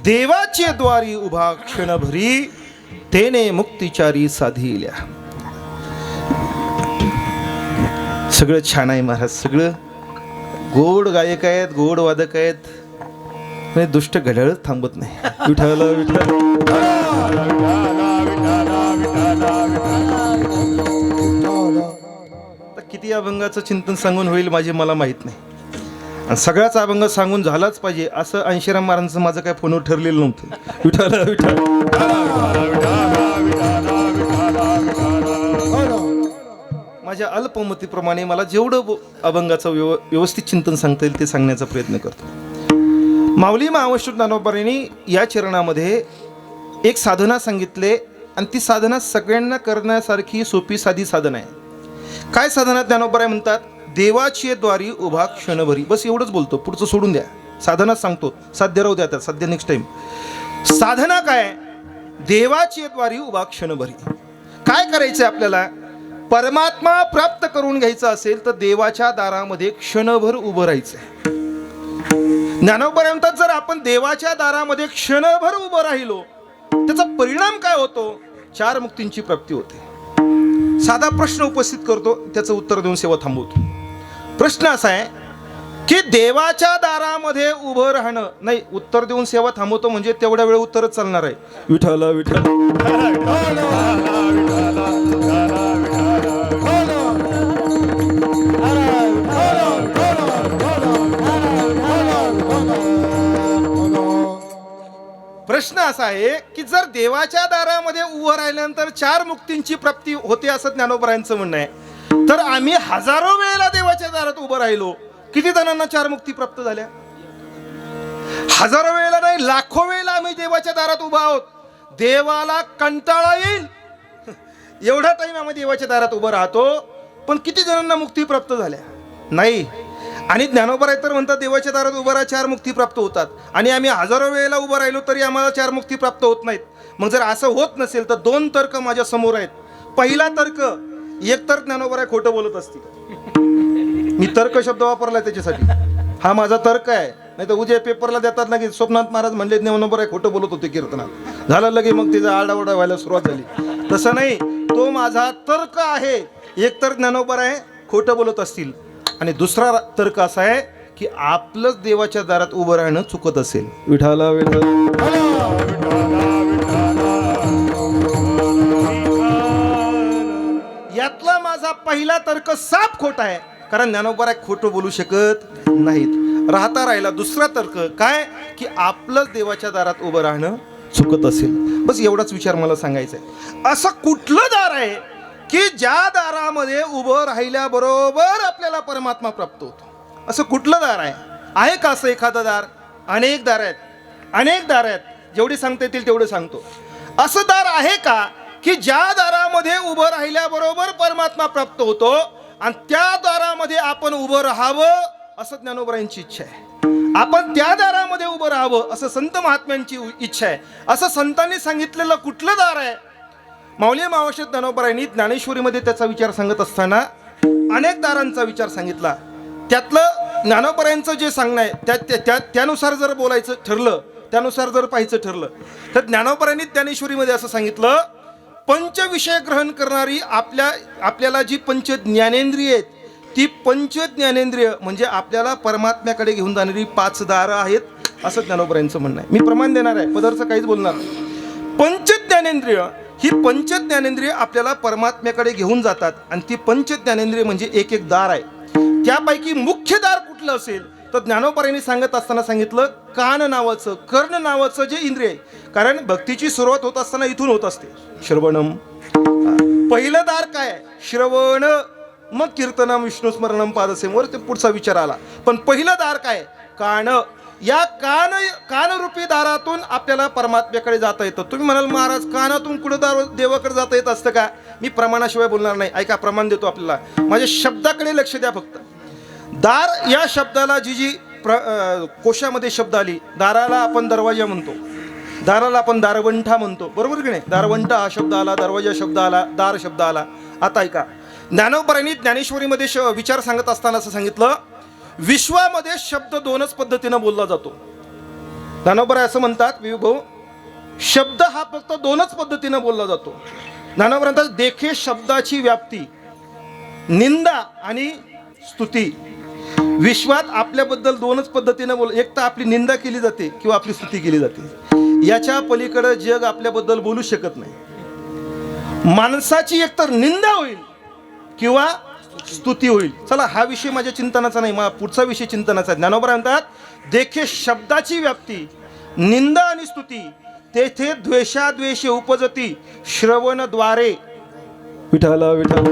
देवाची द्वारी उभा क्षणभरी, तेने मुक्तिचारी साधिल्या. सगळं छान आहे महाराज, सगळं गोड गायक आहेत, गोड वादक आहेत, पण दुष्ट घड्याळच थांबत नाही. विठ्ठल विठ्ठल. किती अभंगाचं चिंतन सांगून होईल माझे मला माहित नाही, आणि सगळ्याच अभंग सांगून झालाच पाहिजे असं ऐंशीराम महाराजांचं माझं काय फोनवर ठरलेलं नव्हतं. विठ्ठल विठ्ठल. माझ्या अल्पमतीप्रमाणे मला जेवढं अभंगाचं व्यवस्थित चिंतन सांगता येईल ते सांगण्याचा प्रयत्न करतो. माऊली महावैष्णव ज्ञानोबांनी या चरणामध्ये एक साधना सांगितले, आणि ती साधना सगळ्यांना करण्यासारखी सोपी साधी साधना आहे. काय साधना ज्ञानोबा म्हणतात? देवाची द्वारी उभा क्षणभरी. बस एवढंच बोलतो, पुढचं सोडून द्या. साधना सांगतो, साध्य राहू द्या, आता सध्या नेक्स्ट टाइम. साधना काय? देवाची द्वारी उभा क्षणभरी. काय करायचं आपल्याला? परमात्मा प्राप्त करून घ्यायचा असेल तर देवाच्या दारामध्ये क्षणभर उभं राहायचं. ज्ञानोबा म्हणतात जर आपण देवाच्या दारामध्ये क्षणभर उभं राहिलो त्याचा परिणाम काय होतो? 4 मुक्तींची प्राप्ती होते. साधा प्रश्न उपस्थित करतो, त्याचं उत्तर देऊन सेवा थांबवतो. प्रश्न असा आहे की देवाच्या दारामध्ये उभं राहणं, नाही उत्तर देऊन सेवा थांबवतो म्हणजे तेवढ्या वेळ उत्तरच चालणार आहे. विठ्ठल विठ्ठल. प्रश्न असा आहे की जर देवाच्या दारामध्ये उभं राहिल्यानंतर 4 मुक्तींची प्राप्ती होते असं ज्ञानोबरायांचं म्हणणं आहे, तर आम्ही हजारो वेळेला देवाच्या दारात उभं राहिलो, किती जणांना 4 मुक्ती प्राप्त झाल्या? हजारो वेळेला नाही, लाखो वेळेला आम्ही देवाच्या दारात उभा आहोत. देवाला कंटाळा येईल एवढा टाइम आम्ही देवाच्या दारात उभं राहतो, पण किती जणांना मुक्ती प्राप्त झाल्या? नाही. आणि ज्ञानोबा तर म्हणतात देवाच्या दारात उभं राहा 4 मुक्ती प्राप्त होतात, आणि आम्ही हजारो वेळेला उभं राहिलो तरी आम्हाला 4 मुक्ती प्राप्त होत नाहीत. मग जर असं होत नसेल तर 2 तर्क माझ्या समोर आहेत. पहिला तर्क, एक तर ज्ञानोबा खोटं बोलत असतील, मी तर्क शब्द वापरला त्याच्यासाठी, हा माझा तर्क आहे. नाही तर उद्या पेपरला देतात ना की सोमनाथ महाराज म्हणले ज्ञानोबा खोटं बोलत होते कीर्तनात, झालं लगे मग तिचा आरडाओरडा व्हायला सुरुवात झाली. तसं नाही, तो माझा तर्क आहे. एक तर ज्ञानोबा आहे खोटं बोलत असतील, आणि दुसरा तर्क असा आहे की आपलंच देवाच्या दारात उभं राहणं चुकत असेल. विठ्ठल विठ्ठल. यातला माझा पहिला तर्क साफ खोटा आहे, कारण ज्ञानोबा खोटं बोलू शकत नाहीत. राहता राहिला दुसरा तर्क काय की आपलंच देवाच्या दारात उभं राहणं चुकत असेल. बस एवढाच विचार मला सांगायचा आहे. असं कुठलं दार आहे की ज्या दारामध्ये उभं राहिल्याबरोबर आपल्याला परमात्मा प्राप्त होतो? असं कुठलं दार आहे? आहे का असं एखादं दार? अनेक दार आहेत, अनेक दार आहेत. जेवढी सांगता येतील तेवढं सांगतो. असं दार आहे का की ज्या दारामध्ये उभं राहिल्याबरोबर परमात्मा प्राप्त होतो, आणि त्या दारामध्ये आपण उभं राहावं असं ज्ञानोबरायांची इच्छा आहे. आपण त्या दारामध्ये उभं राहावं असं संत महात्म्यांची इच्छा आहे. असं संतांनी सांगितलेलं कुठलं दार आहे? माऊली महावैष्णव ज्ञानोबरायांनी ज्ञानेश्वरीमध्ये त्याचा विचार सांगत असताना अनेक दारांचा विचार सांगितला. त्यातलं ज्ञानोबरायांचं जे सांगणं आहे त्यानुसार जर बोलायचं ठरलं, त्यानुसार जर पाहायचं ठरलं तर ज्ञानोबरायांनी ज्ञानेश्वरीमध्ये असं सांगितलं, पंचविषय ग्रहण करणारी आपल्याला जी पंच ज्ञानेंद्रिय आहेत, ती पंच ज्ञानेंद्रिय म्हणजे आपल्याला परमात्म्याकडे घेऊन जाणारी 5 दारं आहेत असं ज्ञानोबरायांचं म्हणणं आहे. मी प्रमाण देणार आहे, पदार्थ काहीच बोलणार नाही. पंच ज्ञानेंद्रिय ही पंच ज्ञानेंद्रिय आपल्याला परमात्म्याकडे घेऊन जातात, आणि ती पंच ज्ञानेंद्रिय म्हणजे एक एक दार आहे. त्यापैकी मुख्य दार कुठलं असेल तर ज्ञानोबरायांनी सांगत असताना सांगितलं कान नावाचं, कर्ण नावाचं जे इंद्रिय आहे. कारण भक्तीची सुरुवात होत असताना इथून होत असते, श्रवणम. पहिलं दार काय? श्रवण, मग कीर्तनम, विष्णू स्मरणम, पादसेवर ते पुढचा विचार आला. पण पहिलं दार काय? कान. या कानरूपी दारातून आपल्याला परमात्म्याकडे जाता येतं. तुम्ही म्हणाल महाराज कानातून कुठं देवाकडे जाता येत असतं का? मी प्रमाणाशिवाय बोलणार नाही. ऐका, प्रमाण देतो आपल्याला. माझ्या शब्दाकडे लक्ष द्या फक्त. दार या शब्दाला जी कोशामध्ये शब्द आली, दाराला आपण दरवाजा म्हणतो, दाराला आपण दारवंठा म्हणतो, बरोबर की नाही? दारवंठा हा शब्द आला, दरवाजा शब्द आला, दार शब्द आला. आता ऐका, ज्ञानोबरायांनी ज्ञानेश्वरीमध्ये विचार सांगत असताना असं सांगितलं, विश्वामध्ये शब्द 2च पद्धतीनं बोलला जातो. ज्ञानोबराय असं म्हणतात विभू, शब्द हा फक्त दोनच पद्धतीनं बोलला जातो. ज्ञानोबराय म्हणतात देखे शब्दाची व्याप्ती, निंदा आणि स्तुती. विश्वात आपल्याबद्दल दोनच पद्धतीनं बोल, एक तर आपली निंदा केली जाते किंवा आपली स्तुती केली जाते. याच्या पलीकडे जग आपल्याबद्दल बोलू शकत नाही. माणसाची एकतर निंदा होईल किंवा स्तुती होईल. चला, हा विषय माझ्या चिंतनाचा नाही, पुढचा विषय चिंतनाचा आहे. ज्ञानोबराय म्हणतात देखे शब्दाची व्याप्ती, निंदा आणि स्तुती, तेथे द्वेषाद्वेषे उपजती श्रवणद्वारे. विठाला विठाला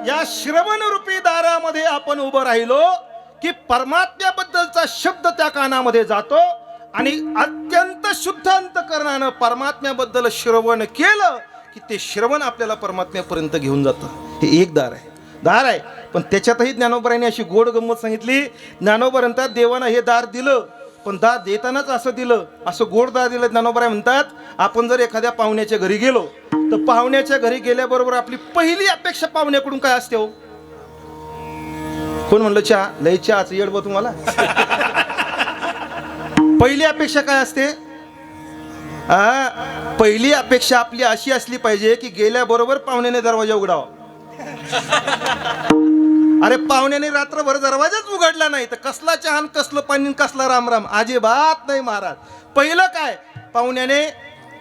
या श्रवण रूपी दारामध्ये आपण उभं राहिलो की परमात्म्याबद्दलचा शब्द त्या कानामध्ये जातो आणि अत्यंत शुद्ध अंतकरणानं परमात्म्याबद्दल श्रवण केलं की ते श्रवण आपल्याला परमात्म्यापर्यंत घेऊन जातं. हे एक दार आहे. पण त्याच्यातही ज्ञानोबरायांनी अशी गोड गंमत सांगितली. ज्ञानोबा म्हणतात देवानं हे दार दिलं, पण दार देतानाच असं दिलं, असं गोड दार दिलं. ज्ञानोबराय म्हणतात आपण जर एखाद्या पाहुण्याच्या घरी गेलो तर पाहुण्याच्या घरी गेल्याबरोबर आपली पहिली अपेक्षा पाहुण्याकडून काय असते हो? कोण म्हणलं चहा? लय चहाचं येड बा तुम्हाला. पहिली अपेक्षा काय असते? पहिली अपेक्षा आपली अशी असली पाहिजे की गेल्याबरोबर पाहुण्याने दरवाजा उघडावा. अरे पाहुण्याने रात्रभर दरवाजाच उघडला नाही तर कसला चहा, कसलं पाणी, कसला रामराम, अजिबात नाही महाराज. पहिलं काय, पाहुण्याने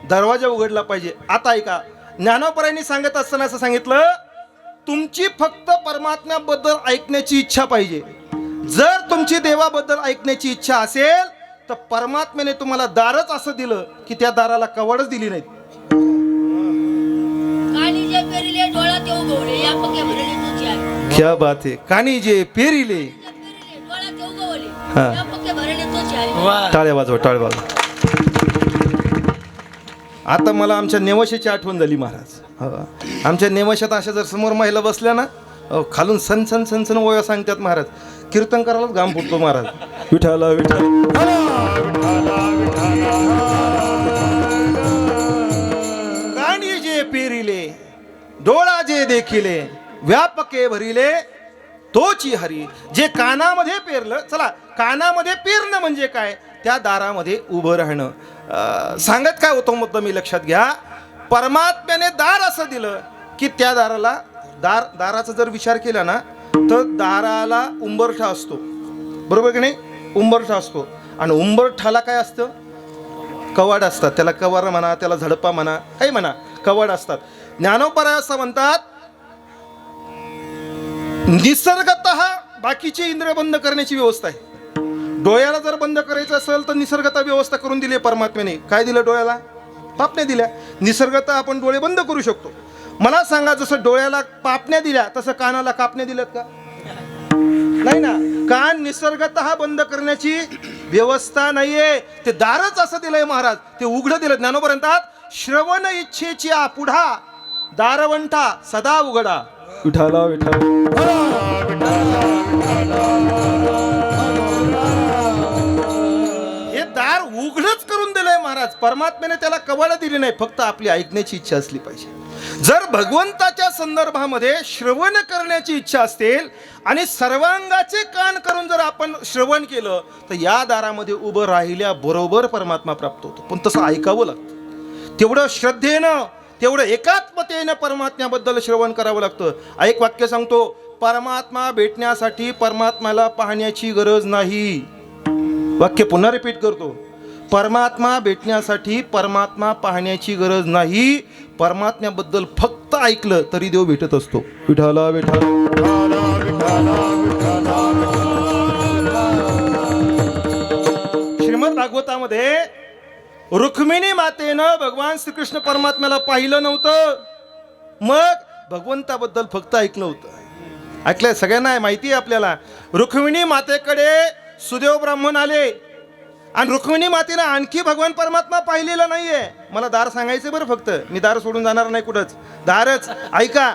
दरवाजा उघडला पाहिजे. आता ऐका, ज्ञानोबरायांनी सांगत असताना असं सांगितलं, तुमची फक्त परमात्म्याबद्दल ऐकण्याची इच्छा पाहिजे. जर तुमची देवाबद्दल ऐकण्याची इच्छा असेल तर परमात्म्याने तुम्हाला दारच असं दिलं की त्या दाराला कवडच दिली नाही. क्या बात है. कानी जे पेरिले, टाळ्या वाजवा, टाळ्या वाजवा. आता मला आमच्या नेवशाची आठवण झाली महाराज. आमच्या नेवशात अशा जर समोर महिला बसल्या ना, खालून सन सन सन सन ओया सांगतात महाराज. कीर्तन करायलाच घाम फुटतो महाराज. विठाला विठाला कानी जे पेरिले, डोळा जे देखिले, व्यापके भरिले तोची हरी. जे कानामध्ये पेरलं. चला, कानामध्ये पेरणं म्हणजे काय? त्या दारामध्ये उभं राहणं. सांगत काय होतं मुद्दा मी लक्षात घ्या. परमात्म्याने दार असं दिलं की त्या दाराला, दाराचा जर विचार केला ना तर दाराला उंबरठा असतो, बरोबर की नाही? उंबरठा असतो. आणि उंबरठाला काय असतं? कवाड असतात. त्याला कवार म्हणा, त्याला झडपा म्हणा, काही म्हणा, कवाड असतात. ज्ञानोबराय असं म्हणतात निसर्गतः बाकीचे इंद्रिय बंद करण्याची व्यवस्था आहे. डोळ्याला जर बंद करायचं असेल तर निसर्गतः व्यवस्था करून दिली परमात्म्याने. काय दिलं डोळ्याला? पापण्या दिल्या. निसर्गतः आपण डोळे बंद करू शकतो. मला सांगा, जसं डोळ्याला पापण्या दिल्या तसं कानाला कापण्या दिल्यात का? नाही ना. कान निसर्गतः बंद करण्याची व्यवस्था नाहीये. ते दारच असं दिलंय महाराज, ते उघडं दिलं. ज्ञानोबा म्हणतात श्रवण इच्छेची पुढा दारवंठा सदा उघडा. विठाला विठाला हे दार उघडच करून दिलंय महाराज. परमात्म्याने त्याला कवाडं दिली नाही, फक्त आपली ऐकण्याची इच्छा असली पाहिजे. जर भगवंताच्या संदर्भामध्ये श्रवण करण्याची इच्छा असेल आणि सर्वांगाचे कान करून जर आपण श्रवण केलं तर या दारामध्ये उभं राहिल्याबरोबर परमात्मा प्राप्त होतो. पण तसं ऐकावं लागतं. तेवढं श्रद्धेनं, तेवढं एकात्मतेनं परमात्म्याबद्दल श्रवण करावं लागतं. एक वाक्य सांगतो, परमात्मा भेटण्यासाठी परमात्म्याला पाहण्याची गरज नाही. वाक्य पुन्हा रिपीट करतो, परमात्मा भेटण्यासाठी परमात्मा पाहण्याची गरज नाही. परमात्म्याबद्दल फक्त ऐकलं तरी देव भेटत असतो. विठाला विठाला श्रीमद भागवतामध्ये रुक्मिणी मातेनं भगवान श्रीकृष्ण परमात्म्याला पाहिलं नव्हतं, मग भगवंताबद्दल फक्त ऐकलं होतं. ऐकलंय? सगळ्यांना माहिती आहे आपल्याला. रुक्मिणी मातेकडे सुदेव ब्राह्मण आले आणि रुक्मिणी मातेनं आणखी भगवान परमात्मा पाहिलेला नाहीये. मला दार सांगायचं बरं, फक्त मी दार सोडून जाणार नाही कुठंच, दारच. ऐका,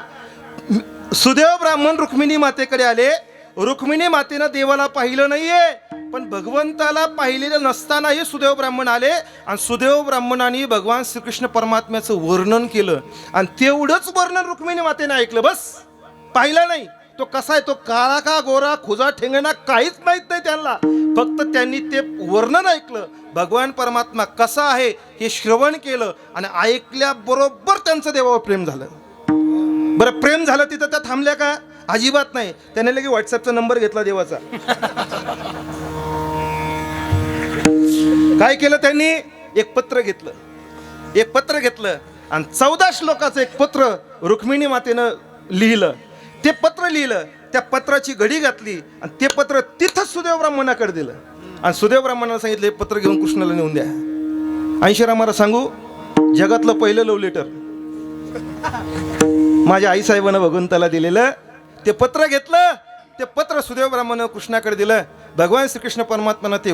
सुदेव ब्राह्मण रुक्मिणी मातेकडे आले. रुक्मिणी मातेनं देवाला पाहिलं नाहीये, पण भगवंताला पाहिलेलं नसतानाही सुदेव ब्राह्मण आले आणि सुदेव ब्राह्मणाने भगवान श्रीकृष्ण परमात्म्याचं वर्णन केलं आणि तेवढंच वर्णन रुक्मिणी मातेने ऐकलं. बस, पाहिलं नाही. तो कसा आहे, तो काळा का गोरा, खुजा ठेंगणा काहीच माहित नाही त्यांना. फक्त त्यांनी ते वर्णन ऐकलं, भगवान परमात्मा कसा आहे हे श्रवण केलं आणि ऐकल्याबरोबर त्यांचं देवावर प्रेम झालं. बरं, प्रेम झालं तिथं त्या थांबल्या का? अजिबात नाही. त्याने लगे व्हॉट्सअपचा नंबर घेतला देवाचा. काय केलं त्यांनी? एक पत्र घेतलं आणि 14 श्लोकाचं एक पत्र रुक्मिणी मातेनं लिहिलं. ते पत्र लिहिलं, त्या पत्राची घडी घातली आणि ते पत्र तिथंच सुदेव ब्राह्मणाकडे दिलं आणि सुदेव ब्राह्मणाला सांगितलं, हे पत्र घेऊन कृष्णाला नेऊन द्या. 80 रामाला सांगू, जगातलं पहिलं लव्ह लेटर माझ्या आईसाहेबानं भगवंताला दिलेलं. ते पत्र घेतलं, ते पत्र सुदेव ब्राह्मणानं कृष्णाकडे दिलं. भगवान श्रीकृष्ण परमात्म्यानं ते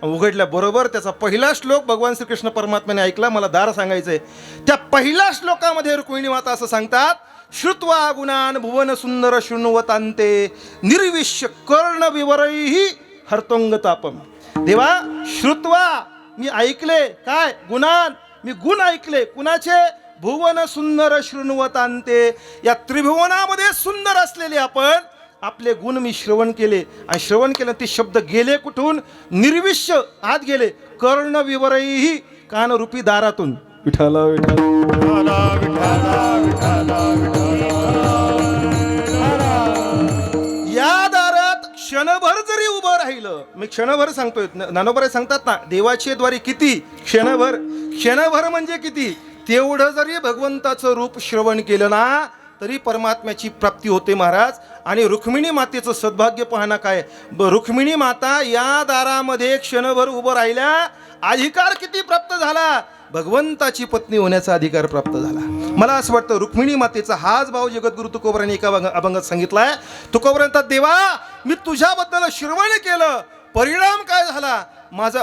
उघडल्याबरोबर त्याचा पहिला श्लोक भगवान श्रीकृष्ण परमात्म्याने ऐकला. मला दार सांगायचंय. त्या पहिल्या श्लोकामध्ये रुक्मिणी माता असं सांगतात, श्रुत्वा गुणान भुवन सुंदर शृण्वतांते निर्विश्य कर्ण विवरैहि हर्तोंगतापम. देवा, श्रुत्वा मी ऐकले, काय गुणान, मी गुण ऐकले. कुणाचे? भुवन सुंदर शृण्वतांते, या त्रिभुवनामध्ये सुंदर असलेले आपण, आपले गुण मी श्रवण केले आणि श्रवण केलं ते शब्द गेले कुठून? निर्विश्य आत गेले. कर्ण विवरैहि, कानरूपी दारातून. विठाला या दारात क्षणभर जरी उभं राहिलं, मी क्षणभर सांगतोय, ज्ञानोबा सांगतात ना, देवाचे द्वारे किती? क्षणभर म्हणजे किती? तेवढं जरी भगवंताचं रूप श्रवण केलं ना तरी परमात्म्याची प्राप्ती होते महाराज. आणि रुक्मिणी मातेचं सद्भाग्य पाहणं काय. रुक्मिणी माता या दारामध्ये क्षणभर उभं राहिल्या, अधिकार किती प्राप्त झाला? भगवंताची पत्नी होण्याचा अधिकार प्राप्त झाला. मला असं वाटतं रुक्मिणी मातेचा हाच भाव जगद्गुरु तुकोबराने एका अभंगात सांगितलाय. तुकोबर म्हणतात, देवा मी तुझ्याबद्दल श्रवण केलं, परिणाम काय झाला?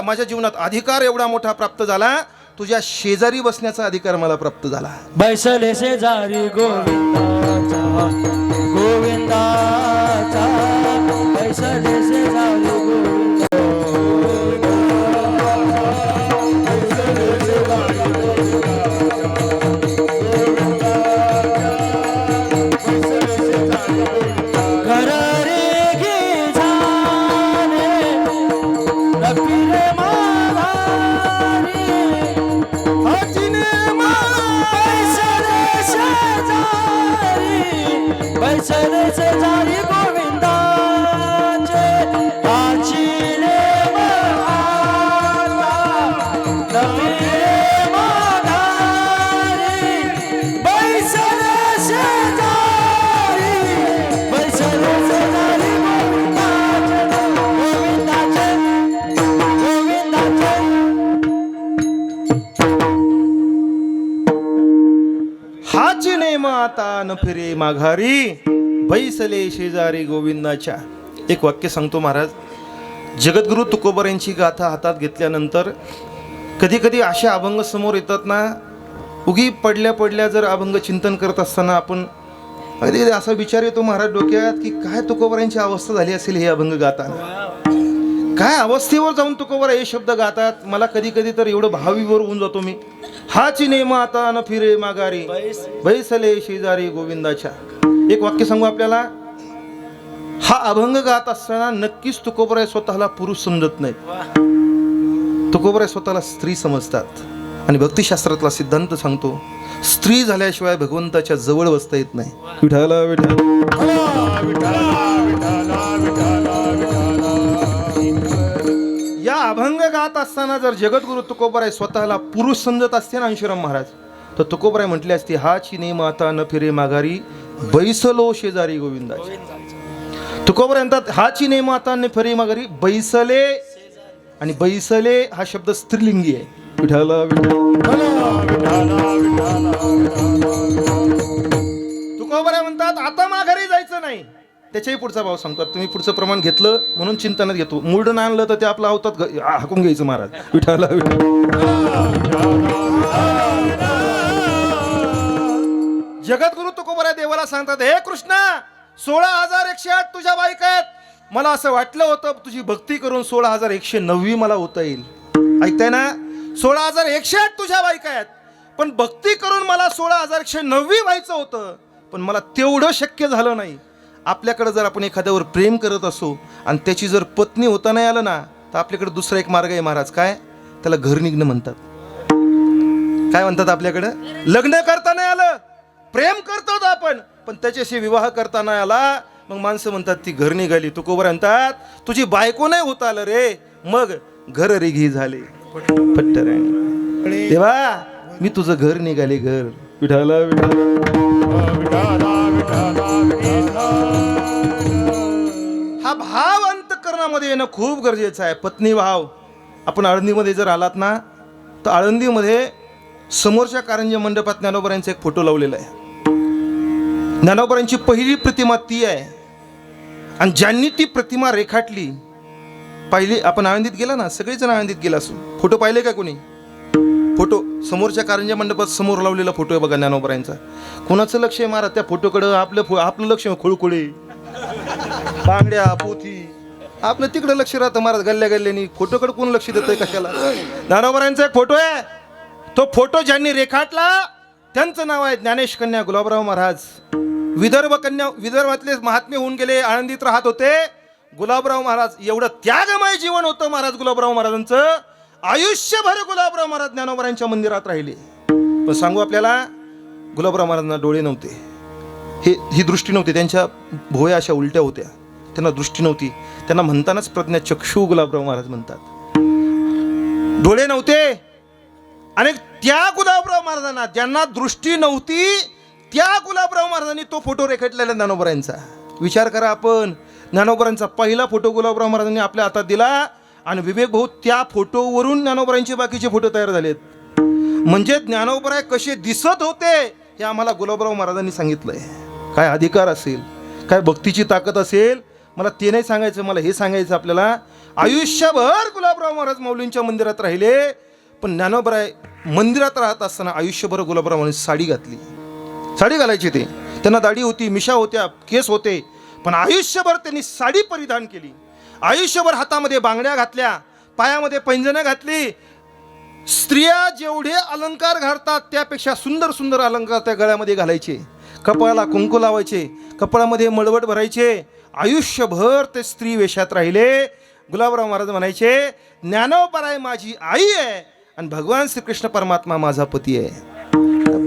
माझ्या जीवनात अधिकार एवढा मोठा प्राप्त झाला, तुझ्या शेजारी बसण्याचा अधिकार मला प्राप्त झाला. बैसले शेजारी गोविंदाचा, गोविंदाचा, बैसले शेजारी गोविंदा. घर रे घे झाले रपिले बैसले शेजारी गोविंदाचे, आचिले बैसले शेजारी, बैसले शेजारी गोविंदाचे, गोविंदाचे. हाची नेम आता न फिरे माघारी, बैसले शेजारी गोविंदाच्या. एक वाक्य सांगतो महाराज. जगद्गुरु तुकोबर यांची गाथा हातात घेतल्यानंतर कधी कधी अशा अभंग समोर येतात ना, उगी पडल्या जर अभंग चिंतन करत असताना आपण कधी असा विचार येतो महाराज डोक्यात की काय तुकोबर यांची अवस्था झाली असेल हे अभंग गाताना. काय अवस्थेवर जाऊन तुकोबर हे शब्द गातात. मला कधी कधी तर एवढं भावीवर होऊन जातो मी. हाची नेम आता न फिरे माघारी, बैसले शेजारी गोविंदाच्या. एक वाक्य सांगू आपल्याला. हा अभंग गात असताना नक्कीच तुकोबराय स्वतःला पुरुष समजत नाही. तुकोबराय स्वतःला स्त्री समजतात. आणि भक्तिशास्त्रातला सिद्धांत सांगतो, स्त्री झाल्याशिवाय भगवंताच्या जवळ बसता येत नाही. विठाला या अभंग गात असताना जर जगद्गुरु तुकोबराय स्वतःला पुरुष समजत असते ना अंशुराम महाराज, तर तुकोबराय म्हटले असते, हाची नेम आता न फिरे माघारी, बैसलो शेजारी गोविंदाची. तुकोबराय म्हणतात, हाची नेम आता न फिरे माघारी, बैसले. आणि बैसले हा शब्द स्त्रीलिंगी आहे. विठाला तुकोबराय म्हणतात, आता माघारी जायचं नाही. त्याच्याही पुढचा भाव सांगतात. तुम्ही पुढचं प्रमाण घेतलं म्हणून चिंतनात घेतो, मुरडं आणलं तर ते आपलं आवतात हाकून घ्यायचं महाराज. विठाला जगद्गुरु तुकोबराय देवाला सांगतात, हे कृष्णा, 16,108 तुझ्या बायका आहेत. मला असं वाटलं होतं तुझी भक्ती करून 16,109 मला होता येईल. ऐकताय ना? 16,108 तुझ्या बायका आहेत, पण भक्ती करून मला 16,109 व्हायचं होतं, पण मला तेवढं शक्य झालं नाही. आपल्याकडे जर आपण एखाद्यावर प्रेम करत असो आणि त्याची जर पत्नी होता नाही आलं ना, तर आपल्याकडे दुसरा एक मार्ग आहे महाराज. काय? त्याला घर निघणं म्हणतात. काय म्हणतात आपल्याकडं? लग्न करता नाही आलं, प्रेम करतो आपण, पण त्याच्याशी विवाह करता नाही आला, मग माणसं म्हणतात ती घर निघाली. तुकोबर म्हणतात तुझी बायको नाही होता आलं रे, मग घर रिघी झाले. फट्टराणी देवा मी तुझं घर निघाले घर. विठाला हा भाव अंतःकरणामध्ये येणं खूप गरजेचं आहे. पत्नी भाव. आपण आळंदीमध्ये जर आलात ना, तर आळंदीमध्ये समोरच्या कारंजी मंडपात ज्ञानोबरांचा एक फोटो लावलेला आहे. ज्ञानोबरांची पहिली प्रतिमा ती आहे. आणि ज्यांनी ती प्रतिमा रेखाटली पाहिली, आपण आळंदीत गेला ना, सगळेजण आळंदीत गेला असून फोटो पाहिले का कोणी? फोटो समोरच्या कारंजी मंडपात समोर लावलेला फोटो आहे बघा ज्ञानोबरांचा. कोणाचं लक्ष आहे महाराज त्या फोटोकडं? आपलं लक्ष खुळकुळे, बांगड्या, पोथी, आपलं तिकडं लक्ष राहतं महाराज. गल्ल्या गल्ल्यानी फोटोकडे कोण लक्ष देतंय कशाला? ज्ञानोबरांचा एक फोटो आहे. तो फोटो ज्यांनी रेखाटला त्यांचं नाव आहे ज्ञानेश कन्या गुलाबराव महाराज. विदर्भातले महात्मे होऊन गेले, आळंदीत राहत होते गुलाबराव महाराज. एवढं त्यागमय जीवन होतं महाराज गुलाबराव महाराजांचं. आयुष्यभर गुलाबराव महाराज ज्ञानोबरांच्या मंदिरात राहिले. पण सांगू आपल्याला, गुलाबराव महाराजांना डोळे नव्हते, ही दृष्टी नव्हती. त्यांच्या भोया अशा उलट्या होत्या, त्यांना दृष्टी नव्हती. त्यांना म्हणतानाच प्रज्ञाचक्षू गुलाबराव महाराज म्हणतात. डोळे नव्हते. आणि त्या गुलाबराव महाराजांना ज्यांना दृष्टी नव्हती, त्या गुलाबराव महाराजांनी तो फोटो रेखाटलेला ज्ञानोबरांचा. विचार करा आपण, ज्ञानोबरांचा पहिला फोटो गुलाबराव महाराजांनी आपल्या हातात दिला आणि विवेक भाऊ त्या फोटोवरून ज्ञानोबरांचे बाकीचे फोटो तयार झालेत. म्हणजे ज्ञानोबराय कसे दिसत होते हे आम्हाला गुलाबराव महाराजांनी सांगितलंय. काय अधिकार असेल, काय भक्तीची ताकद असेल, मला ते नाही सांगायचं, मला हे सांगायचं आपल्याला. आयुष्यभर गुलाबराव महाराज माऊलींच्या मंदिरात राहिले, पण ज्ञानोबराय मंदिरात राहत असताना आयुष्यभर गुलाबराव महाराज साडी घातली. साडी घालायची ते, त्यांना दाढी होती, मिशा होत्या, केस होते, पण आयुष्यभर त्यांनी साडी परिधान केली. आयुष्यभर हातामध्ये बांगड्या घातल्या, पायामध्ये पैंजणं घातली. स्त्रिया जेवढे अलंकार घालतात त्यापेक्षा सुंदर सुंदर अलंकार त्या गळ्यामध्ये घालायचे. कपाळाला कुंकू लावायचे, कपाळामध्ये मळवट भरायचे. आयुष्यभर ते स्त्री वेशात राहिले. गुलाबराव महाराज म्हणायचे ज्ञानोबराय माझी आई आहे आणि भगवान श्रीकृष्ण परमात्मा माझा पती आहे.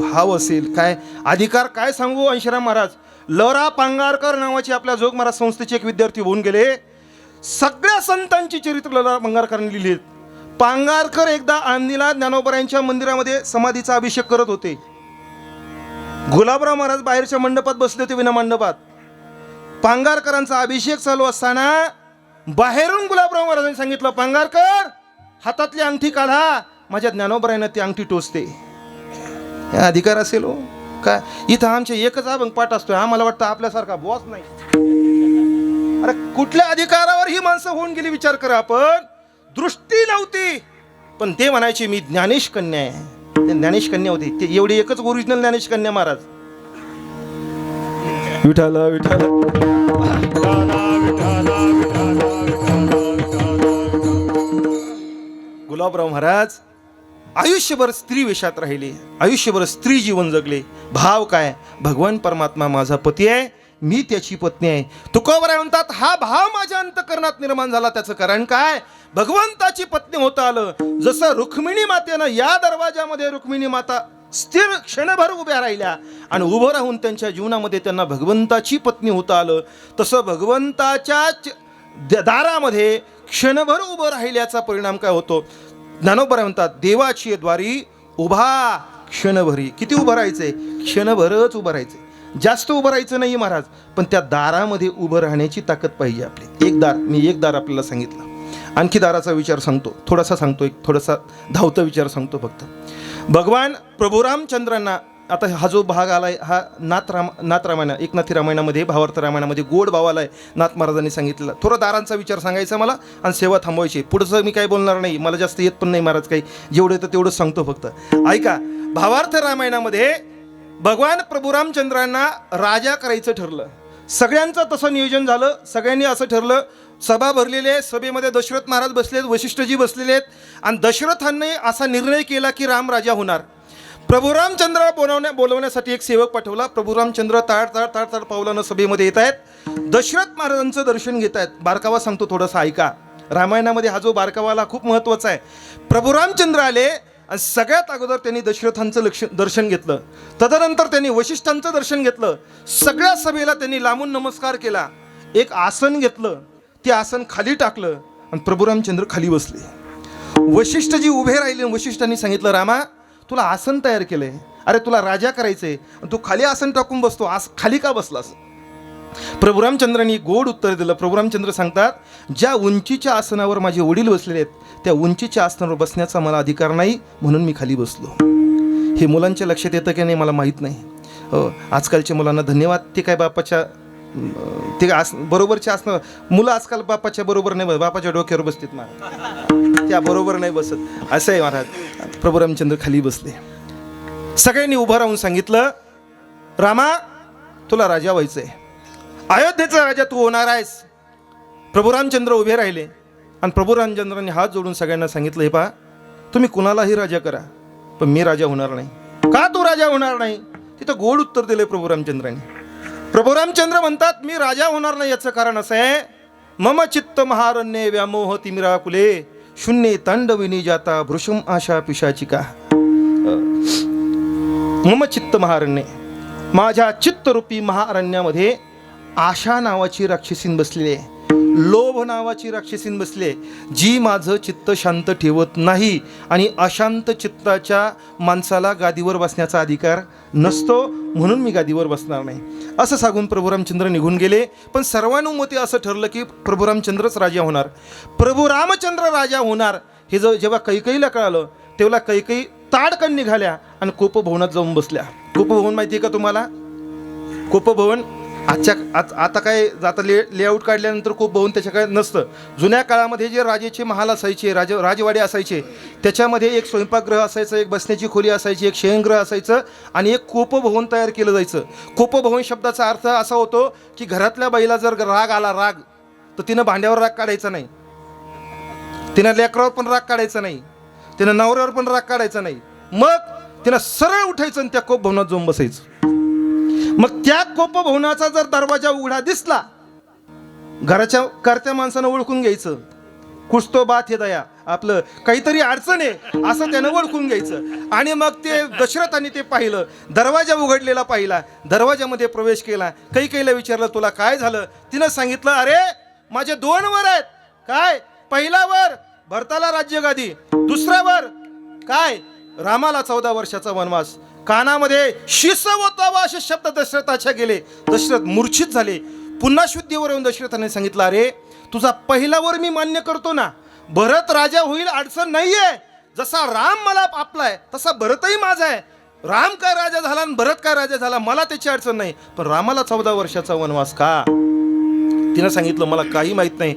भाव असेल, काय अधिकार, काय सांगू. अंशराम महाराज लवरा पांगारकर नावाचे आपल्या जोग महाराज संस्थेचे एक विद्यार्थी होऊन गेले. सगळ्या संतांची चरित्र लवरा पांगारकरांनी लिहिलेत. पांगारकर एकदा आळंदीला ज्ञानोबरायांच्या मंदिरामध्ये समाधीचा अभिषेक करत होते. गुलाबराव महाराज बाहेरच्या मंडपात बसले होते, विना मंडपात. पांगारकरांचा अभिषेक चालू असताना बाहेरून गुलाबराव महाराजांनी सांगितलं, पांगारकर हातातली अंगठी काढा, माझ्या ज्ञानोबरायांना ती अंगठी टोचते. हे अधिकार असेल हो काय? इथं आमचे एकच अभंग पाठ असतोय, आम्हाला वाटतं आपल्यासारखा बॉस नाही. अरे कुठल्या अधिकारावर ही माणसं होऊन गेली विचार करा आपण. दृष्टी नव्हती, पण ते म्हणायचे मी ज्ञानेश कन्या आहे. ते ज्ञानेश कन्या होती, ते एवढी एकच ओरिजिनल ज्ञानेश कन्या महाराज. विठाला विठाला गुलाबराव महाराज आयुष्यभर स्त्री वेशात राहिले, आयुष्यभर स्त्री जीवन जगले. भाव काय? भगवान परमात्मा माझा पती आहे, मी त्याची पत्नी आहे. तुकोबराय म्हणतात हा भाव माझ्या अंतःकरणात निर्माण झाला. त्याचं कारण काय? भगवंताची पत्नी होता आलं. जसं रुक्मिणी मातेनं या दरवाजामध्ये रुक्मिणी माता स्थिर क्षणभर उभ्या राहिल्या आणि उभं राहून त्यांच्या जीवनामध्ये त्यांना भगवंताची पत्नी होता आलं, तसं भगवंताच्या दारामध्ये क्षणभर उभं राहिल्याचा परिणाम काय होतो? ज्ञानोबराय म्हणतात देवाची द्वारी उभा क्षणभरी. किती उभं राहायचंय? क्षणभरच उभं राहायचंय, जास्त उभं राहायचं नाही महाराज, पण त्या दारामध्ये उभं राहण्याची ताकद पाहिजे आपली. एक दार, मी एक दार आपल्याला सांगितलं. आणखी दाराचा विचार सांगतो, थोडासा सांगतो, एक थोडासा धावता विचार सांगतो फक्त. भगवान प्रभू रामचंद्रांना, आता हा जो भाग आलाय हा नाथ रामायण, एकनाथी रामायणामध्ये, भावार्थ रामायणामध्ये गोड भाव आलाय, नाथ महाराजांनी सांगितलेला. थोडा दारांचा विचार सांगायचा मला आणि सेवा थांबवायची. पुढचं मी काही बोलणार नाही, मला जास्त येत पण नाही महाराज काही, जेवढं येतं तेवढंच सांगतो फक्त. ऐका, भावार्थ रामायणामध्ये भगवान प्रभू रामचंद्रांना राजा करायचं ठरलं. सगळ्यांचं तसं नियोजन झालं, सगळ्यांनी असं ठरलं. सभा भरलेली आहे, सभेमध्ये दशरथ महाराज बसलेत, वशिष्ठजी बसलेले आहेत आणि दशरथांनी असा निर्णय केला की राम राजा होणार. प्रभू रामचंद्र बोलवण्यासाठी एक सेवक पाठवला. प्रभू रामचंद्र ताड ताड ताड ताड पावलानं सभेमध्ये येत आहेत. दशरथ महाराजांचं दर्शन घेत आहेत. बारकावा सांगतो, थोडंसं ऐका. रामायणामध्ये हा जो बारकावाला खूप महत्त्वाचा आहे. प्रभू रामचंद्र आले आणि सगळ्यात अगोदर त्यांनी दशरथांचं दर्शन घेतलं. तदनंतर त्यांनी वशिष्ठांचं दर्शन घेतलं. सगळ्या सभेला त्यांनी लांबून नमस्कार केला. एक आसन घेतलं, ते आसन खाली टाकलं आणि प्रभू रामचंद्र खाली बसले. वशिष्ठजी उभे राहिले. वशिष्ठांनी सांगितलं, रामा तुला आसन तयार केलंय, अरे तुला राजा करायचंय, तू खाली आसन टाकून बसतो, खाली का बसलास? प्रभू रामचंद्रांनी गोड उत्तर दिलं. प्रभू रामचंद्र सांगतात, ज्या उंचीच्या आसनावर माझे वडील बसलेले आहेत त्या उंचीच्या आसनावर बसण्याचा मला अधिकार नाही, म्हणून मी खाली बसलो. हे मुलांच्या लक्षात येतं की नाही मला माहीत नाही. आजकालच्या मुलांना धन्यवाद. ते काय बापाच्या ते बरोबरच्या असणं, मुलं आजकाल बापाच्या बरोबर नाही बसत, बापाच्या डोक्यावर बसतात महाराज, त्या बरोबर नाही बसत. असं आहे महाराज. प्रभू रामचंद्र खाली बसले. सगळ्यांनी उभं राहून सांगितलं, रामा तुला राजा व्हायचंय, अयोध्येचा राजा तू होणार आहेस. प्रभू रामचंद्र उभे राहिले आणि प्रभू रामचंद्रांनी हात जोडून सगळ्यांना सांगितलं, हे पहा तुम्ही कुणालाही राजा करा, पण मी राजा होणार नाही. का तू राजा होणार नाही? तिथं गोड उत्तर दिले प्रभू रामचंद्रांनी. प्रभू रामचंद्र म्हणतात, मी राजा होणार नाही याचं कारण असं आहे, मम चित्त महारण्ये व्यामोह तिमिराकुले शून्ये तांडविनी जाता भृशम आशा पिशाचिका. मम चित्त महारण्ये, माझ्या चित्तरूपी महाअरण्यामध्ये आशा नावाची राक्षसीन बसलेली आहे, लोभ नावाची राक्षसीन बसली आहे, जी माझं चित्त शांत ठेवत नाही आणि अशांत चित्ताच्या माणसाला गादीवर बसण्याचा अधिकार नसतो, म्हणून मी गादीवर बसणार नाही. असं सांगून प्रभू रामचंद्र निघून गेले. पण सर्वानुमते असं ठरलं की प्रभू रामचंद्रच राजा होणार. प्रभू रामचंद्र राजा होणार हे जेव्हा कैकेयीला कळालं, तेव्हा कैकेयी ताडकन निघाल्या आणि कोपभवनात जाऊन बसल्या. कोपभवन माहिती आहे का तुम्हाला? कोपभवन आता काय जाता लेआउट काढल्यानंतर कोपभवन त्याच्या काय नसतं. जुन्या काळामध्ये जे राजेचे महाल असायचे, राजवाडे असायचे, त्याच्यामध्ये एक स्वयंपाकगृह असायचं, एक बसण्याची खोली असायची, एक शयनगृह असायचं आणि एक कोपभवन तयार केलं जायचं. कोपभवन शब्दाचा अर्थ असा होतो की घरातल्या बाईला जर राग आला, राग, तर तिनं भांड्यावर राग काढायचा नाही, तिनं लेकरावर पण राग काढायचा नाही, तिनं नवऱ्यावर पण राग काढायचा नाही. मग तिनं सरळ उठायचं आणि त्या कोपभवनात जाऊन बसायचं. मग त्या कोपभवनाचा जर दरवाजा उघडा दिसला, घराच्या करत्या माणसानं ओळखून घ्यायचं, कुछ तो बात हे दया, आपलं काहीतरी अडचण आहे असं त्यानं ओळखून घ्यायचं. आणि मग ते दशरथाने ते पाहिलं, दरवाजा उघडलेला पाहिला, दरवाजामध्ये प्रवेश केला. कैकेयीला विचारलं, तुला काय झालं? तिनं सांगितलं, अरे माझे 2 वर आहेत. काय? पहिला वर भरताला राज्यगादी, दुसरा वर काय? रामाला 14 वर्षाचा वनवास. कानामध्ये शिसवतावा असे शब्द दशरथाच्या गेले. दशरथ मूर्छित झाले. पुन्हा शुद्धीवर येऊन दशरथाने सांगितलं, अरे तुझा पहिल्यावर मी मान्य करतो ना, भरत राजा होईल, अडचण नाहीये. जसा राम मला आपलाय तसा भरतही माझा आहे. राम काय राजा झाला आणि भरत काय राजा झाला, मला त्याची अडचण नाही, पण रामाला 14 वर्षाचा वनवास का? तिनं सांगितलं, मला काही माहित नाही.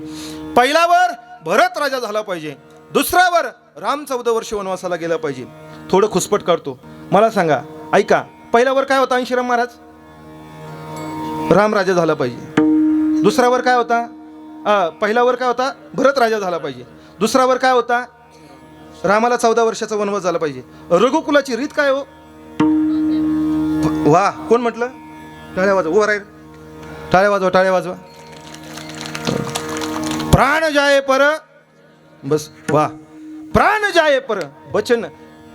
पहिल्यावर भरत राजा झाला पाहिजे, दुसऱ्यावर राम 14 वर्ष वनवासाला गेला पाहिजे. थोडं खुसपट करतो. मला सांगा, ऐका, पहिल्यावर काय होता अंशीराम महाराज? राम राजा झाला पाहिजे. दुसऱ्यावर काय होता? पहिल्यावर काय होता? भरत राजा झाला पाहिजे. दुसऱ्यावर काय होता? रामाला 14 वर्षाचा वनवास झाला पाहिजे. रघुकुलाची रीत काय हो? वा, कोण म्हटलं? टाळ्या वाजवा. उभं राहील, टाळ्या वाजवा, टाळ्या वाजवा. प्राण जाये पर, बस वा, प्राण जाये पर वचन,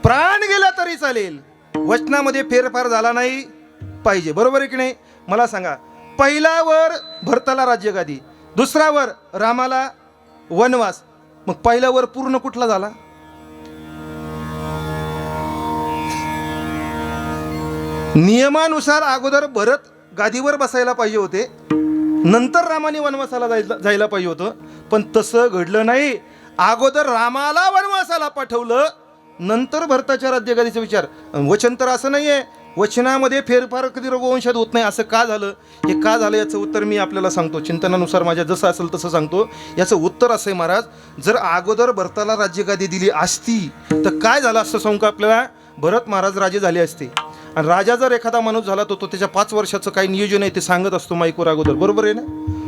प्राण गेला तरी चालेल, वचनामध्ये फेरफार झाला नाही पाहिजे. बरोबर आहे की नाही? मला सांगा, पहिल्यावर भरताला राज्यगादी, दुसऱ्यावर रामाला वनवास, मग पहिल्यावर पूर्ण कुठला झाला? नियमानुसार अगोदर भरत गादीवर बसायला पाहिजे होते, नंतर रामाने वनवासाला जायला पाहिजे होतं. पण तसं घडलं नाही. अगोदर रामाला वनवासाला पाठवलं, नंतर भरताच्या राज्यगादीचा विचार. वचन तर असं नाही आहे, वचनामध्ये फेरफार कधी रघुवंशात होत नाही. असं का झालं? हे का झालं याचं उत्तर मी आपल्याला सांगतो. चिंतनानुसार माझ्या जसं असेल तसं सांगतो. याचं उत्तर असं आहे महाराज, जर अगोदर भरताला राज्यगादी दिली असती तर काय झालं असतं सांगू का आपल्याला? भरत महाराज राजे झाले असते. आणि राजा जर एखादा माणूस झाला तो त्याच्या 5 वर्षाचं काही नियोजन आहे ते सांगत असतो माईकवर अगोदर. बरोबर आहे ना?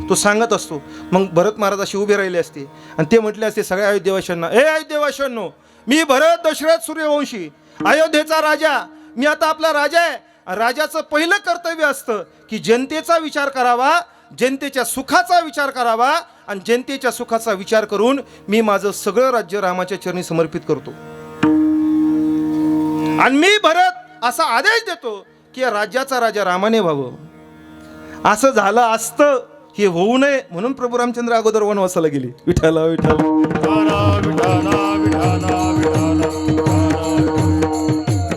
तो सांगत असतो. मग भरत महाराज असे उभे राहिले असते आणि ते म्हटले असते सगळ्या अयोध्येवाशांना, ए अयोध्येवाशांनो, मी भरत दशरथ सूर्यवंशी अयोध्येचा राजा, मी आता आपला राजा आहे. राजाचं पहिलं कर्तव्य असतं की जनतेचा विचार करावा, जनतेच्या सुखाचा विचार करावा आणि जनतेच्या सुखाचा विचार करून मी माझं सगळं राज्य रामाच्या चरणी समर्पित करतो आणि मी भरत असा आदेश देतो की या राज्याचा राजा रामाने व्हावं. असं झालं असतं हे होऊ नये म्हणून प्रभू रामचंद्र अगोदर वनवासाला गेले. विठ्ठला विठ्ठल.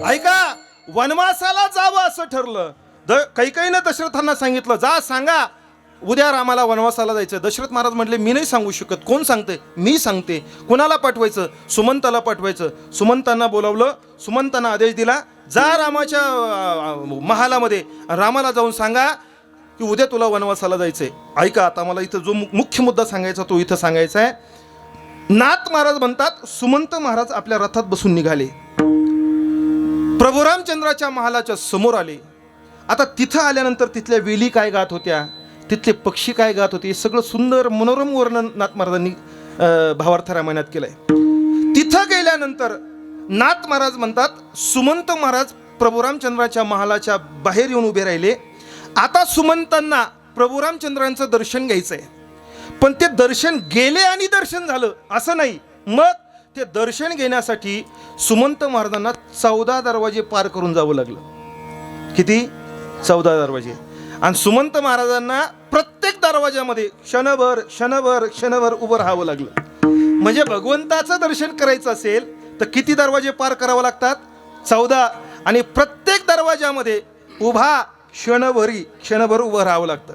ऐका, वनवासाला जावं असं ठरलं. कैकेयीनं दशरथांना सांगितलं, जा सांगा उद्या रामाला वनवासाला जायचं. दशरथ महाराज म्हटले, मी नाही सांगू शकत. कोण सांगते? मी सांगते. कोणाला पाठवायचं? सुमंताला पाठवायचं. सुमंतांना बोलावलं. सुमंतांना आदेश दिला, जा रामाच्या महालामध्ये रामाला जाऊन सांगा की उद्या तुला वनवासाला जायचंय. ऐका, आता मला इथं जो मुख्य मुद्दा सांगायचा तो इथं सांगायचा आहे. नाथ महाराज म्हणतात, सुमंत महाराज आपल्या रथात बसून निघाले, प्रभू रामचंद्राच्या महालाच्या समोर आले. आता तिथं आल्यानंतर तिथल्या वेली काय गात होत्या, तिथले पक्षी काय गात होते, हे सगळं सुंदर मनोरम वर्णन नाथ महाराजांनी भावार्थ रामायणात केलंय. तिथं गेल्यानंतर नाथ महाराज म्हणतात, सुमंत महाराज प्रभू रामचंद्राच्या महालाच्या बाहेर येऊन उभे राहिले. आता सुमंतांना प्रभू रामचंद्रांचं दर्शन घ्यायचंय, पण ते दर्शन गेले आणि दर्शन झालं असं नाही. मग ते दर्शन घेण्यासाठी सुमंत महाराजांना 14 दरवाजे पार करून जावं लागलं. किती? 14 दरवाजे. आणि सुमंत महाराजांना प्रत्येक दरवाजामध्ये क्षणभर उभं राहावं लागलं. म्हणजे भगवंताचं दर्शन करायचं असेल तर किती दरवाजे पार करावं लागतात? 14. आणि प्रत्येक दरवाजामध्ये क्षणभर उभं राहावं लागतं.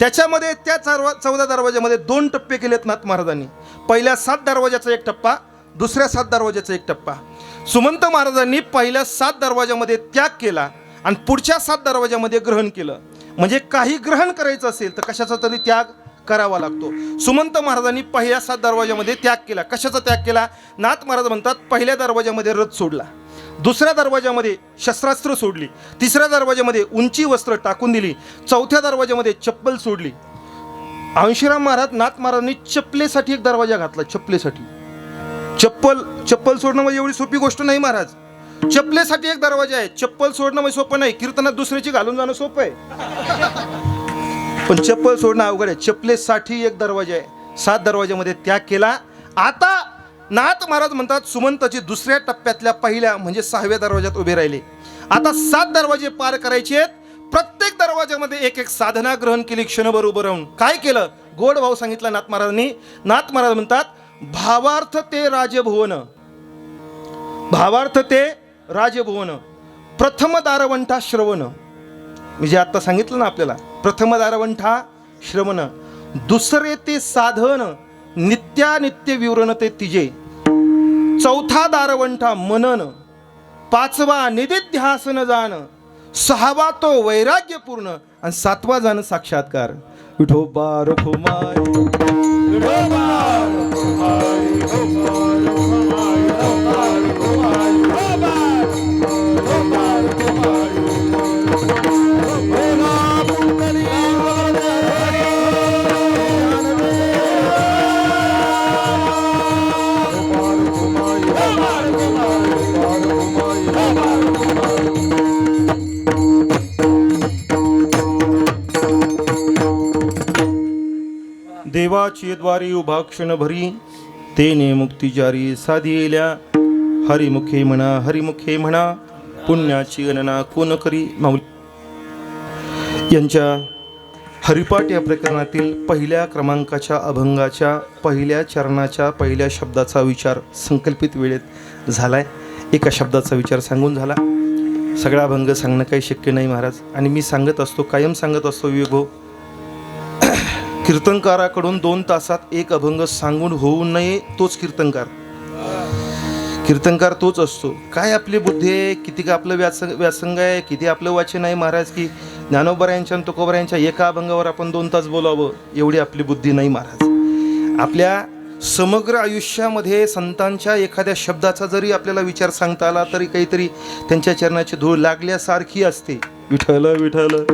त्याच्यामध्ये त्या 14 दरवाजामध्ये 2 टप्पे केलेत नाथ महाराजांनी. पहिल्या 7 दरवाजाचा एक टप्पा, दुसऱ्या 7 दरवाजाचा एक टप्पा. सुमंत महाराजांनी पहिल्या 7 दरवाजामध्ये त्याग केला आणि पुढच्या 7 दरवाजामध्ये ग्रहण केलं. म्हणजे काही ग्रहण करायचं असेल तर कशाचा तरी त्याग करावा लागतो. सुमंत महाराजांनी पहिल्या 7 दरवाजामध्ये त्याग केला. कशाचा त्याग केला? नाथ महाराज म्हणतात, पहिल्या दरवाजामध्ये रथ सोडला, दुसऱ्या दरवाजामध्ये शस्त्रास्त्र सोडली, तिसऱ्या दरवाजामध्ये उंची वस्त्र टाकून दिली, चौथ्या दरवाजामध्ये चप्पल सोडली. अंशीराम महाराज नाथ महाराजांनी चप्पलेसाठी एक दरवाजा घातला. चप्पलेसाठी चप्पल सोडणं म्हणजे एवढी सोपी गोष्ट नाही महाराज. चप्पलेसाठी एक दरवाजा आहे. चप्पल सोडणं म्हणजे सोपं नाही. कीर्तनात दुसऱ्याची घालून जाणं सोपं आहे, पण चप्पल सोडणं अवघड आहे. चप्पलेसाठी एक दरवाजा आहे. 7 दरवाजामध्ये त्याग केला. आता नाथ महाराज म्हणतात, सुमंताची दुसऱ्या टप्प्यातल्या पहिल्या म्हणजे 6व्या दरवाजात उभे राहिले. आता 7 दरवाजे पार करायचे आहेत. प्रत्येक दरवाजामध्ये एक साधना ग्रहण केली. क्षणभर उभं राहून काय केलं? गोड भाव सांगितला नाथ महाराजांनी. नाथ महाराज म्हणतात, भावार्थ ते राजभुवन, प्रथम दारवंठा श्रवण. मी जे आता सांगितलं ना आपल्याला, प्रथम दारवंठा श्रवण, दुसरे ते साधन, नित्यानित्य विवरण ते तिजे, चौथा दारवंठा मनन, 5वा निदिध्यासन जाण, 6वा तो वैराग्यपूर्ण आणि 7वा जाण साक्षात्कार. विठोबा रखुमाई, विठोबा रखुमाई, देवाची द्वारी उभा क्षण भरी, तेने मुक्ती जारी साधिल्या. हरिमुखे म्हणा, पुण्याची गणना कोण करी. माऊली यांच्या हरिपाठ या प्रकरणातील पहिल्या क्रमांकाच्या अभंगाच्या पहिल्या चरणाच्या पहिल्या शब्दाचा विचार संकल्पित वेळेत झालाय. एका शब्दाचा विचार सांगून झाला. सगळा अभंग सांगणं काही शक्य नाही महाराज. आणि मी सांगत असतो, कायम सांगत असतो विवेक भाऊ, कीर्तनकाराकडून 2 तासात एक अभंग सांगून होऊ नये तोच कीर्तनकार तोच असतो. काय आपली बुद्धी आहे, किती का आपलं व्यासंग आहे, किती आपलं वाचन आहे महाराज, की ज्ञानोबरायांच्या आणि तुकोबरायांच्या एका अभंगावर आपण 2 तास बोलावं एवढी आपली बुद्धी नाही महाराज. आपल्या समग्र आयुष्यामध्ये संतांच्या एखाद्या शब्दाचा जरी आपल्याला विचार सांगता आला तरी काहीतरी त्यांच्या चरणाची धूळ लागल्यासारखी असते. विठ्ठल विठ्ठल.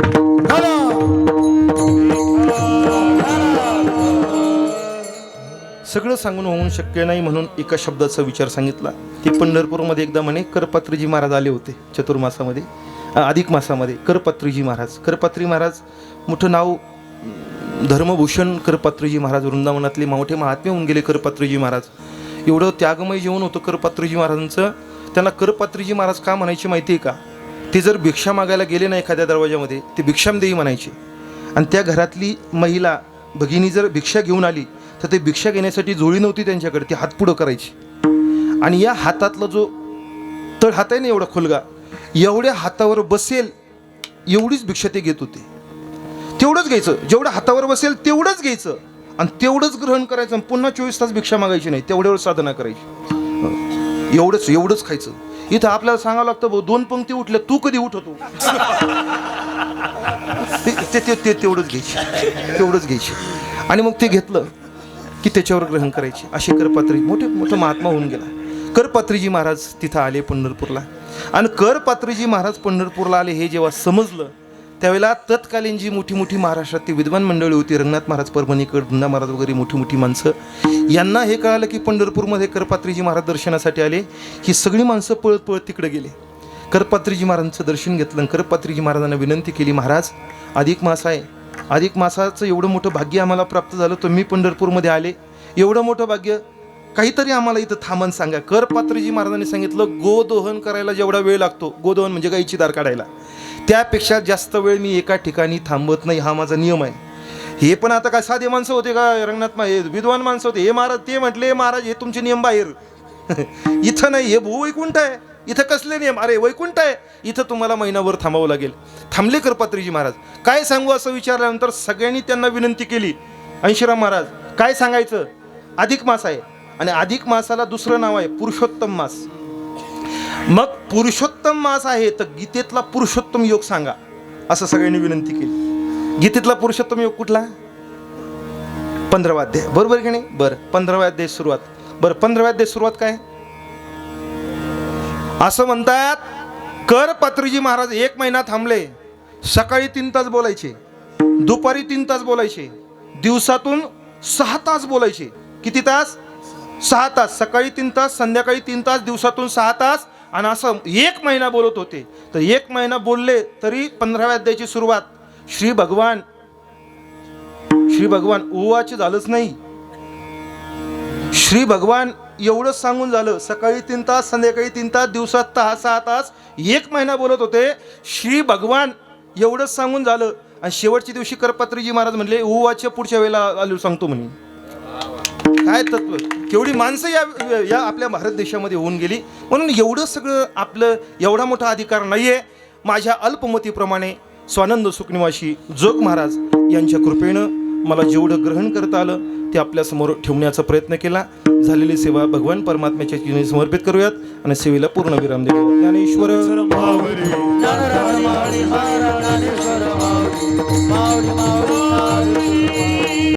सगळं सांगून होऊन शक्य नाही म्हणून एका शब्दाचा विचार सांगितला. की पंढरपूरमध्ये एकदा म्हणे करपात्रीजी महाराज आले होते चतुर्मासामध्ये, अधिक मासामध्ये. करपात्रीजी महाराज मोठं नाव धर्मभूषण करपात्रजी महाराज, वृंदावनातले मोठे महात्मे होऊन गेले करपात्रजी महाराज. एवढं त्यागमय जेवण होतं करपात्रजी महाराजांचं. त्यांना करपात्रजी महाराज का म्हणायचे माहिती आहे का? ते जर भिक्षा मागायला गेले ना एखाद्या दरवाजामध्ये, ते भिक्षामदेवी म्हणायचे. आणि त्या घरातली महिला भगिनी जर भिक्षा घेऊन आली तर ते भिक्षा घेण्यासाठी जोडी नव्हती त्यांच्याकडे, ती हात पुढं करायची. आणि या हातातला जो तळ हात आहे ना एवढा खोलगा, एवढ्या हातावर बसेल एवढीच भिक्षा ते घेत होते. तेवढंच घ्यायचं, जेवढं हातावर बसेल तेवढंच घ्यायचं आणि तेवढंच ग्रहण करायचं. पुन्हा 24 तास भिक्षा मागायची नाही, तेवढ्यावर साधना करायची. एवढंच खायचं. इथं आपल्याला सांगावं लागतं भाऊ 2 पंक्ती उठल्या, तू कधी उठवतो? तेवढंच घ्यायची. आणि मग ते घेतलं की त्याच्यावर ग्रहण करायचे. असे करपात्री मोठं महात्मा होऊन गेला. करपात्रीजी महाराज तिथं आले पंढरपूरला. आणि करपात्रीजी महाराज पंढरपूरला आले हे जेव्हा समजलं, त्यावेळेला तत्कालीन जी मोठी महाराष्ट्रातली विद्वान मंडळी होती, रंगनाथ महाराज परभणीकर, धुंदा महाराज वगैरे मोठी माणसं, यांना हे कळालं की पंढरपूरमध्ये करपात्रीजी महाराज दर्शनासाठी आले. ही सगळी माणसं पळत तिकडे गेले. करपात्रीजी महाराजांचं दर्शन घेतलं. करपात्रीजी महाराजांना विनंती केली, महाराज अधिक मास आहे, अधिक मासाचं एवढं मोठं भाग्य आम्हाला प्राप्त झालं, तर मी पंढरपूरमध्ये आले, एवढं मोठं भाग्य, काहीतरी आम्हाला इथं थांबण सांगा. करपात्रीजी महाराजांनी सांगितलं, गोदोहन करायला जेवढा वेळ लागतो, गोदोहन म्हणजे गाईची दार काढायला, त्यापेक्षा जास्त वेळ मी एका ठिकाणी थांबत नाही, हा माझा नियम आहे. हे पण आता काय साधे माणसं होते का रंगनाथ, हे विद्वान माणसं होते. हे महाराज ते म्हटले, महाराज हे तुमचे नियम बाहेर. इथं नाही, हे भूवैकुंठ आहे, इथं कसले नियम? अरे वैकुंठ आहे, इथं तुम्हाला महिनाभर थांबावं लागेल. थांबले करपात्रीजी महाराज. काय सांगू असं विचारल्यानंतर सगळ्यांनी त्यांना विनंती केली, अंशीराम महाराज काय सांगायचं? अधिक मास आहे आणि अधिक मासाला दुसरं नाव आहे पुरुषोत्तम मास. मग पुरुषोत्तम मास आहे तर गीतेतला पुरुषोत्तम योग सांगा, असं सगळ्यांनी विनंती केली. गीतेतला पुरुषोत्तम योग कुठला? 15वा अध्याय, बरोबर की नाही? बरं, 15व्या अध्याय सुरुवात. बरं, 15व्या अध्याय सुरुवात काय? असं म्हणतात, करपात्रीजी महाराज 1 महिना थांबले. सकाळी 3 तास बोलायचे, दुपारी 3 तास बोलायचे, दिवसातून 6 तास बोलायचे. किती तास? 6 तास. सकाळी 3 तास, संध्याकाळी 3 तास, दिवसातून 6 तास. आणि असं 1 महिना बोलत होते. तर 1 महिना बोलले तरी 15व्या अध्यायाची सुरुवात श्री भगवान ओवाचे झालंच नाही. श्री भगवान एवढंच सांगून झालं. सकाळी 3 तास, संध्याकाळी 3 तास, दिवसात 6 तास, 1 महिना बोलत होते. श्री भगवान एवढंच सांगून झालं. आणि शेवटच्या दिवशी करपात्रीजी महाराज म्हणले, ओवाच्या पुढच्या वेळेला आलो सांगतो म्हणे. काय तत्व, केवढी माणसं या आपल्या भारत देशामध्ये होऊन गेली. म्हणून एवढं सगळं आपलं एवढा मोठा अधिकार नाहीये. माझ्या अल्पमतीप्रमाणे स्वानंद सुखनिवासी जोग महाराज यांच्या कृपेनं मला जेवढं ग्रहण करता आलं ते आपल्यासमोर ठेवण्याचा प्रयत्न केला. झालेली सेवा भगवान परमात्म्याच्या चरणी समर्पित करूयात आणि सेवेला पूर्ण विराम देऊयात. ज्ञानेश्वर